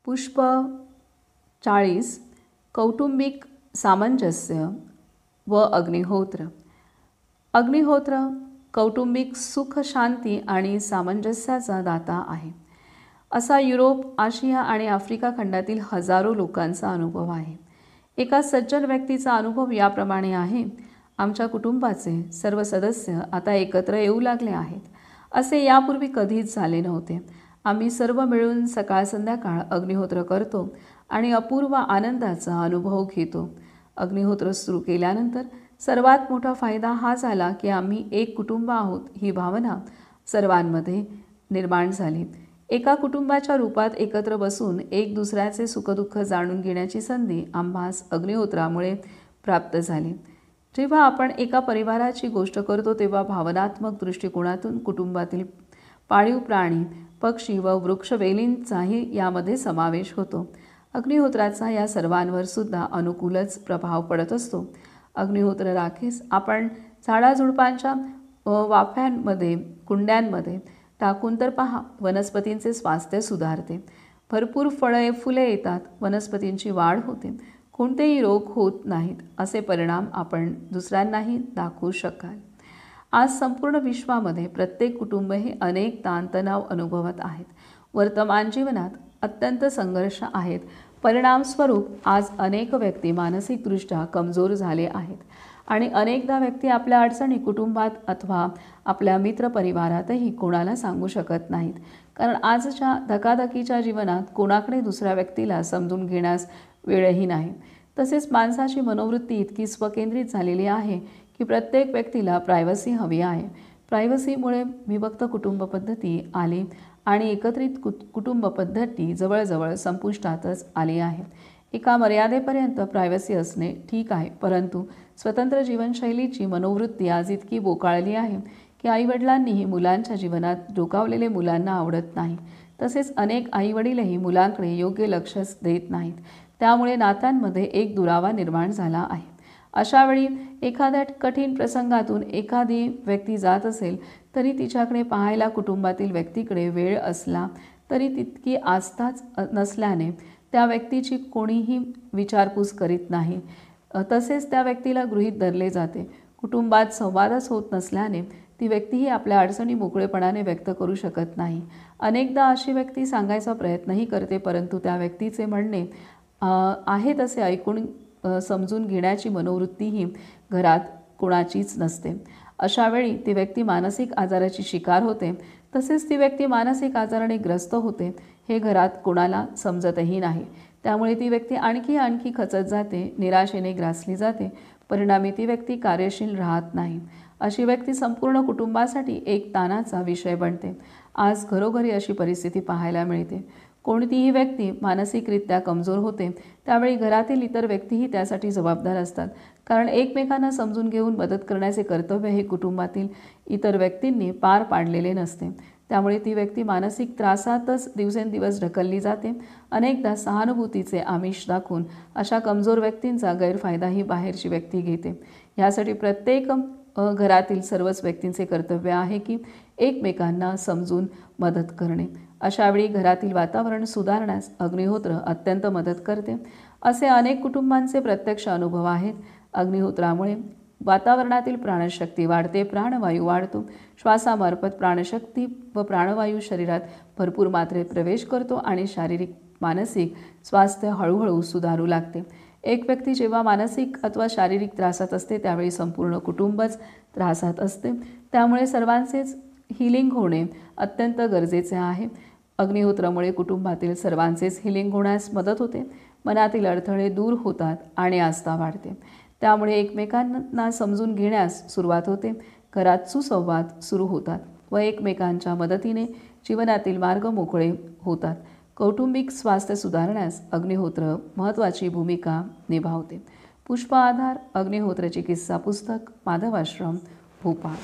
पुष्प 40 कौटुंबिक सामंजस्य व अग्निहोत्र। अग्निहोत्र कौटुंबिक सुख, शांती आणि सामंजस्याचा दाता आहे, असा युरोप, आशिया आणि आफ्रिका खंडातील हजारो लोकांचा अनुभव आहे। एका सज्जन व्यक्तीचा अनुभव याप्रमाणे आहे: आमच्या कुटुंबाचे सर्व सदस्य आता एकत्र येऊ लागले आहेत, असे यापूर्वी कधीच झाले नव्हते। आम्ही सर्व मिळून सकाळ संध्याकाळ अग्निहोत्र करतो आणि अपूर्व आनंदाचा अनुभव घेतो। अग्निहोत्र सुरू केल्यानंतर सर्वात मोठा फायदा हा झाला की आम्ही एक कुटुंब आहोत ही भावना सर्वांमध्ये निर्माण झाली। एका कुटुंबाच्या रूपात एकत्र बसून एक दुसऱ्याचे सुखदुःख जाणून घेण्याची संधी आम्हास अग्निहोत्रामुळे प्राप्त झाली। जेव्हा आपण एका परिवाराची गोष्ट करतो तेव्हा भावनात्मक दृष्टिकोनातून कुटुंबातील पाळीव प्राणी, पक्षी व वृक्षवेलींचाही यामध्ये समावेश होतो। अग्निहोत्राचा या सर्वांवर सुद्धा अनुकूलच प्रभाव पडत असतो। अग्निहोत्र राखेस आपण झाडाझुडपांच्या वाफ्यांमध्ये, कुंड्यांमध्ये टाकून तर पहा, वनस्पतींचे स्वास्थ्य सुधारते, भरपूर फळे फुले येतात, वनस्पतींची वाढ होते, कोणतेही रोग होत नाहीत, असे परिणाम आपण दुसऱ्यांनाही दाखवू शकाल। आज संपूर्ण विश्वामध्ये प्रत्येक कुटुंब हे अनेक ताणतणाव अनुभवत आहेत। वर्तमान जीवनात अत्यंत संघर्ष आहेत। परिणामस्वरूप आज अनेक व्यक्ती मानसिकदृष्ट्या कमजोर झाले आहेत आणि अनेकदा व्यक्ती आपल्या अडचणी कुटुंबात अथवा आपल्या मित्रपरिवारातही कोणाला सांगू शकत नाहीत, कारण आजच्या धकाधकीच्या जीवनात कोणाकडे दुसऱ्या व्यक्तीला समजून घेण्यास वेळही नाही। तसेच माणसाची मनोवृत्ती इतकी स्वकेंद्रित झालेली आहे की प्रत्येक व्यक्तीला प्रायव्हसी हवी आहे। प्रायव्हसीमुळे विभक्त कुटुंब पद्धती आली आणि एकत्रित कुटुंब पद्धती जवळजवळ संपुष्टातच आली आहे। एका मर्यादेपर्यंत प्रायव्हसी असणे ठीक आहे, परंतु स्वतंत्र जीवनशैलीची मनोवृत्ती आज इतकी बोकाळली आहे की आईवडिलांनीही मुलांच्या जीवनात डोकावलेले मुलांना आवडत नाही। तसेच अनेक आईवडीलही मुलांकडे योग्य लक्षच देत नाहीत, त्यामुळे नात्यांमध्ये एक दुरावा निर्माण झाला आहे। अशावेळी एखाद्या कठीण प्रसंगातून एखादी व्यक्ती जात असेल तरी तिच्याकडे पाहायला कुटुंबातील व्यक्तीकडे वेळ असला तरी तितकी आस्थाच नसल्याने त्या व्यक्तीची कोणीही विचारपूस करीत नाही। तसेच त्या व्यक्तीला गृहीत धरले जाते। कुटुंबात संवादच होत नसल्याने ती व्यक्तीही आपल्या अडचणी मोकळेपणाने व्यक्त करू शकत नाही। अनेकदा अशी व्यक्ती सांगायचा प्रयत्नही करते, परंतु त्या व्यक्तीचे म्हणणे आहे तसे ऐकून समजून घेण्याची मनोवृत्तीही घरात कोणाचीच नसते। अशावेळी ती व्यक्ती मानसिक आजाराची शिकार होते, तसेच ती व्यक्ती मानसिक आजाराने ग्रस्त होते हे घरात कोणाला समजतही नाही। त्यामुळे ती व्यक्ती आणखी खचत जाते, निराशेने ग्रासली जाते, परिणामी ती व्यक्ती कार्यशील राहत नाही। अशी व्यक्ती संपूर्ण कुटुंबासाठी एक ताणाचा विषय बनते। आज घरोघरी अशी परिस्थिती पाहायला मिळते। कोणतीही व्यक्ती मानसिकरित्या कमजोर होते त्यावेळी घरातील इतर व्यक्तीही त्यासाठी जबाबदार असतात, कारण एकमेकांना समजून घेऊन मदत करण्याचे कर्तव्य हे कुटुंबातील इतर व्यक्तींनी पार पाडलेले नसते। त्यामुळे ती व्यक्ती मानसिक त्रासातच दिवसेंदिवस ढकलली जाते। अनेकदा सहानुभूतीचे आमिष दाखवून अशा कमजोर व्यक्तींचा गैरफायदा ही बाहेरची व्यक्ती घेते। यासाठी प्रत्येक घरातील सर्वच व्यक्तींचे कर्तव्य आहे की एकमेकांना समजून मदत करणे। अशावेळी घरातील वातावरण सुधारण्यास अग्निहोत्र अत्यंत मदत करते, असे अनेक कुटुंबांचे प्रत्यक्ष अनुभव आहेत। अग्निहोत्रामुळे वातावरणातील प्राणशक्ती वाढते, प्राणवायू वाढतो, श्वासामार्फत प्राणशक्ती व प्राणवायू शरीरात भरपूर मात्रेत प्रवेश करतो आणि शारीरिक मानसिक स्वास्थ्य हळूहळू सुधारू लागते। एक व्यक्ती जेव्हा मानसिक अथवा शारीरिक त्रासात असते त्यावेळी संपूर्ण कुटुंबच त्रासात असते, त्यामुळे सर्वांचेच हिलिंग होणे अत्यंत गरजेचे आहे। अग्निहोत्रामुळे कुटुंबातील सर्वांचेच हिलिंग होण्यास मदत होते, मनातील अडथळे दूर होतात आणि आस्था वाढते। त्यामुळे एकमेकांना समजून घेण्यास सुरुवात होते, घरात सुसंवाद सुरू होतात व एकमेकांच्या मदतीने जीवनातील मार्ग मोकळे होतात। कौटुंबिक स्वास्थ्य सुधारण्यास अग्निहोत्र महत्त्वाची भूमिका निभावते। पुष्प आधार अग्निहोत्रची किस्सा पुस्तक, माधव आश्रम, भोपाळ।